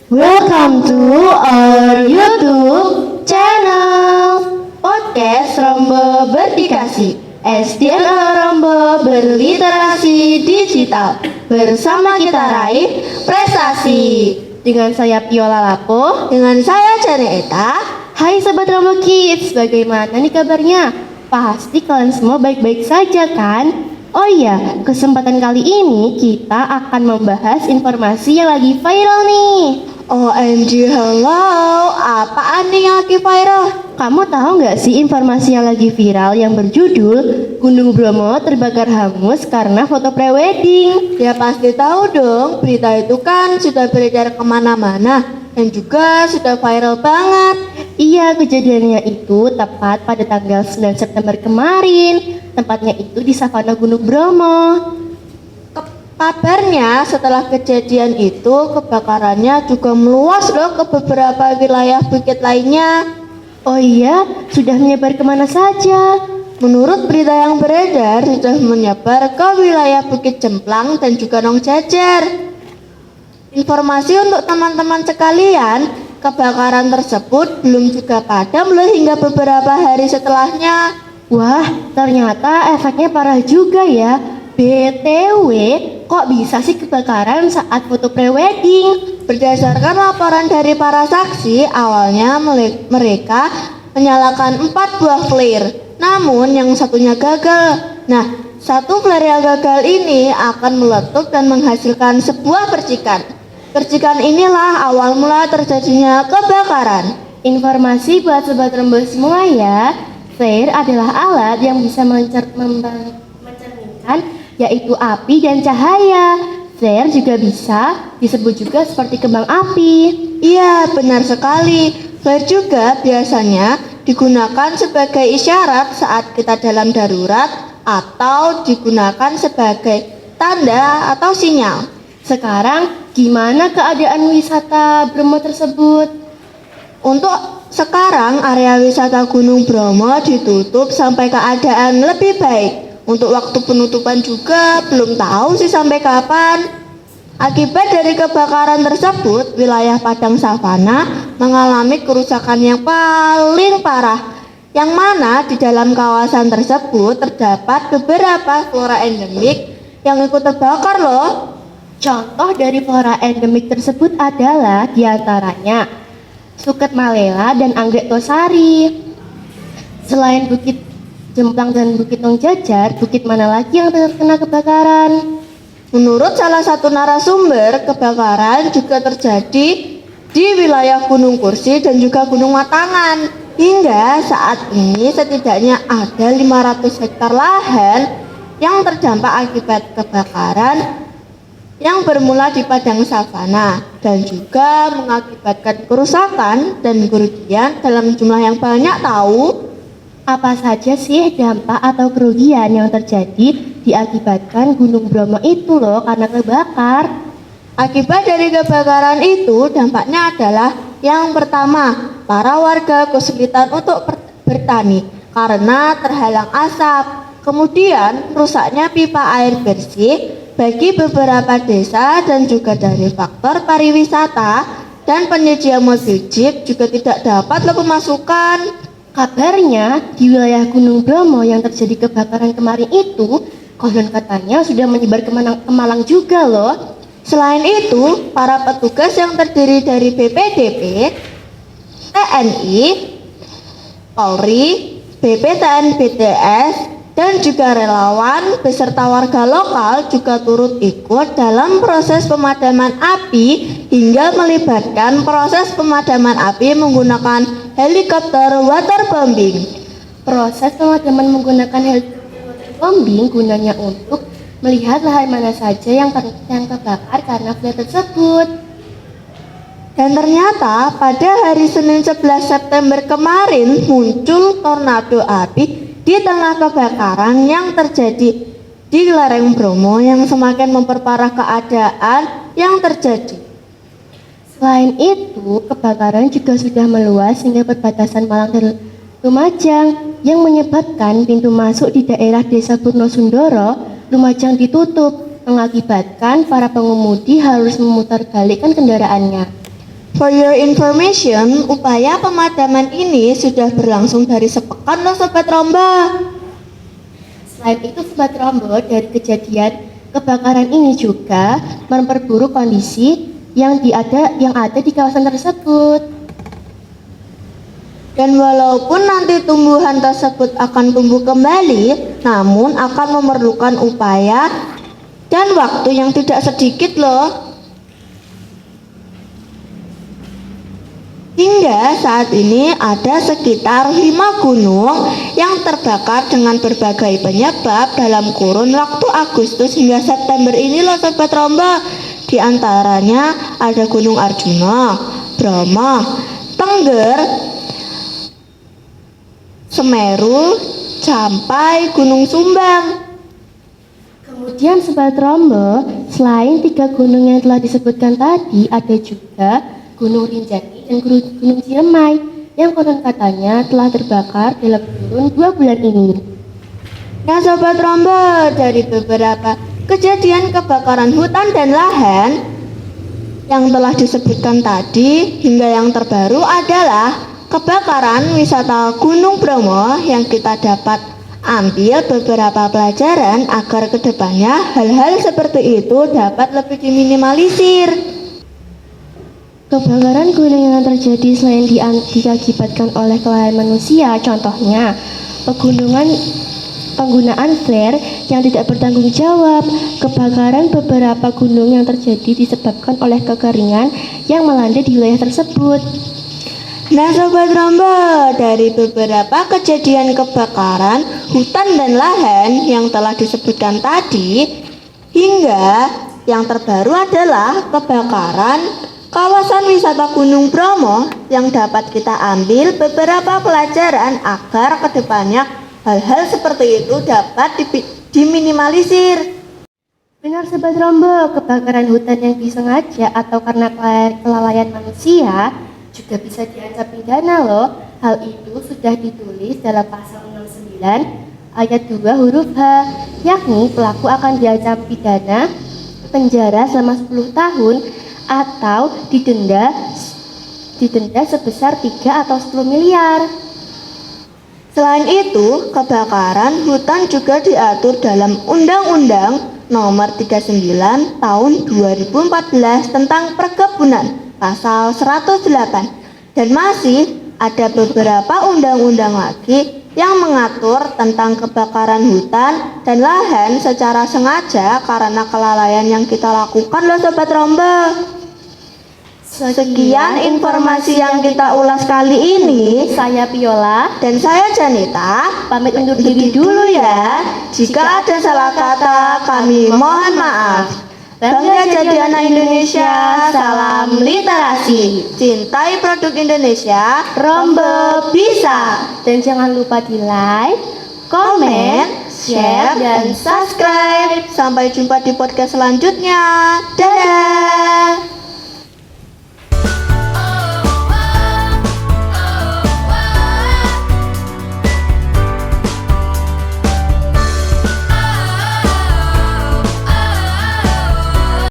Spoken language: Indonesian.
Welcome to our YouTube channel Podcast Rombo Berdikasi SDN Rombo Berliterasi Digital. Bersama kita raih prestasi. Dengan saya Piola Lapo, dengan saya Jane Eta. Hai Sobat Rombo Kids, bagaimana nih kabarnya? Pasti kalian semua baik-baik saja kan? Oh iya, kesempatan kali ini kita akan membahas informasi yang lagi viral nih. OMG, hello, apaan nih yang lagi viral? Kamu tahu nggak sih informasi yang lagi viral yang berjudul Gunung Bromo terbakar hangus karena foto prewedding? Ya pasti tahu dong, berita itu kan sudah beredar kemana-mana dan juga sudah viral banget. Iya, kejadiannya itu tepat pada tanggal 9 September kemarin. Tempatnya itu di Savana Gunung Bromo. Kabarnya setelah kejadian itu kebakarannya juga meluas loh ke beberapa wilayah bukit lainnya. Oh iya, sudah menyebar kemana saja? Menurut berita yang beredar sudah menyebar ke wilayah Bukit Jemplang dan juga Nong Jajar. Informasi untuk teman-teman sekalian, kebakaran tersebut belum juga padam loh hingga beberapa hari setelahnya. Wah, ternyata efeknya parah juga ya. BTW, kok bisa sih kebakaran saat foto prewedding? Berdasarkan laporan dari para saksi, awalnya mereka menyalakan 4 buah flare, namun yang satunya gagal. Nah, satu flare yang gagal ini akan meletup dan menghasilkan sebuah percikan. Percikan inilah awal mula terjadinya kebakaran. Informasi buat Sobat Rombo semua ya. Flare adalah alat yang bisa mencernihkan yaitu api dan cahaya. Flare juga bisa disebut juga seperti kembang api. Iya, benar sekali. Flare juga biasanya digunakan sebagai isyarat saat kita dalam darurat atau digunakan sebagai tanda atau sinyal. Sekarang gimana keadaan wisata Bromo tersebut? Untuk sekarang area wisata Gunung Bromo ditutup sampai keadaan lebih baik. Untuk waktu penutupan juga belum tahu sih sampai kapan. Akibat dari kebakaran tersebut, wilayah Padang Savana mengalami kerusakan yang paling parah. Yang mana di dalam kawasan tersebut terdapat beberapa flora endemik yang ikut terbakar loh. Contoh dari flora endemik tersebut adalah diantaranya Suket Malela dan Anggrek Tosari. Selain Bukit Jemplang dan Bukit Nong Jajar, bukit mana lagi yang terkena kebakaran? Menurut salah satu narasumber, kebakaran juga terjadi di wilayah Gunung Kursi dan juga Gunung Matangan. Hingga saat ini setidaknya ada 500 hektar lahan yang terdampak akibat kebakaran yang bermula di Padang Savana dan juga mengakibatkan kerusakan dan kerugian dalam jumlah yang banyak tahu. Apa saja sih dampak atau kerugian yang terjadi diakibatkan Gunung Bromo itu loh karena kebakar? Akibat dari kebakaran itu dampaknya adalah yang pertama, para warga kesulitan untuk bertani karena terhalang asap. Kemudian rusaknya pipa air bersih bagi beberapa desa dan juga dari faktor pariwisata dan penyedia mobil jeep juga tidak dapat pemasukan. Kabarnya di wilayah Gunung Bromo yang terjadi kebakaran kemarin itu konon katanya sudah menyebar ke Malang juga loh. Selain itu, para petugas yang terdiri dari BPDP, TNI, Polri, BPTN BTS, dan juga relawan beserta warga lokal juga turut ikut dalam proses pemadaman api hingga melibatkan proses pemadaman api menggunakan helikopter waterbombing. Proses pemadaman menggunakan helikopter waterbombing gunanya untuk melihat lahan mana saja yang terbakar karena flare tersebut. Dan ternyata pada hari Senin 11 September kemarin muncul tornado api di tengah kebakaran yang terjadi di lereng Bromo yang semakin memperparah keadaan yang terjadi. Selain itu, kebakaran juga sudah meluas hingga perbatasan Malang dan Lumajang yang menyebabkan pintu masuk di daerah Desa Purno Sundoro, Lumajang ditutup, mengakibatkan para pengemudi harus memutar balikkan kendaraannya. For your information, upaya pemadaman ini sudah berlangsung dari sepekan loh Sobat Romba. Selain itu Sobat Rombo, dari kejadian kebakaran ini juga memperburuk kondisi yang ada di kawasan tersebut. Dan walaupun nanti tumbuhan tersebut akan tumbuh kembali, namun akan memerlukan upaya dan waktu yang tidak sedikit loh. Hingga saat ini ada sekitar 5 gunung yang terbakar dengan berbagai penyebab dalam kurun waktu Agustus hingga September ini loh Sobat Romba. Di antaranya ada Gunung Arjuna, Bromo, Tengger, Semeru, sampai Gunung Sumbang. Kemudian Sobat Rombo, selain 3 gunung yang telah disebutkan tadi, ada juga Gunung Rinjani dan Gunung Ciremai yang konon katanya telah terbakar dalam kurun 2 bulan ini. Nah Sobat Rombo, dari beberapa kejadian kebakaran hutan dan lahan yang telah disebutkan tadi, hingga yang terbaru adalah kebakaran wisata Gunung Bromo, yang kita dapat ambil beberapa pelajaran agar kedepannya hal-hal seperti itu dapat lebih diminimalisir. Kebakaran gunung yang terjadi selain diakibatkan oleh kelalaian manusia, contohnya penggunaan flare yang tidak bertanggung jawab. Kebakaran beberapa gunung yang terjadi disebabkan oleh kekeringan yang melanda di wilayah tersebut. Nah Sobat Rombo, dari beberapa kejadian kebakaran hutan dan lahan yang telah disebutkan tadi, hingga yang terbaru adalah kebakaran kawasan wisata Gunung Bromo, yang dapat kita ambil beberapa pelajaran agar kedepannya hal-hal seperti itu dapat diminimalisir. Benar Sobat Rombo, kebakaran hutan yang disengaja atau karena kelalaian manusia juga bisa diancam pidana loh. Hal itu sudah ditulis dalam pasal 69 ayat 2 huruf H, yakni pelaku akan diancam pidana penjara selama 10 tahun atau didenda sebesar 3 atau 10 miliar. Selain itu, kebakaran hutan juga diatur dalam Undang-Undang Nomor 39 Tahun 2014 tentang Perkebunan, Pasal 108, dan masih ada beberapa undang-undang lagi yang mengatur tentang kebakaran hutan dan lahan secara sengaja karena kelalaian yang kita lakukan loh Sobat Romba. Sekian informasi yang kita ulas kali ini. Saya Viola Dan saya Janita, pamit undur diri dulu ya. Jika ada salah kata, kami mohon maaf. Bangga jadi anak Indonesia, salam literasi. Cintai produk Indonesia, Rombo bisa. Dan jangan lupa di like, Komen, share, dan subscribe. Sampai jumpa di podcast selanjutnya. Dadah.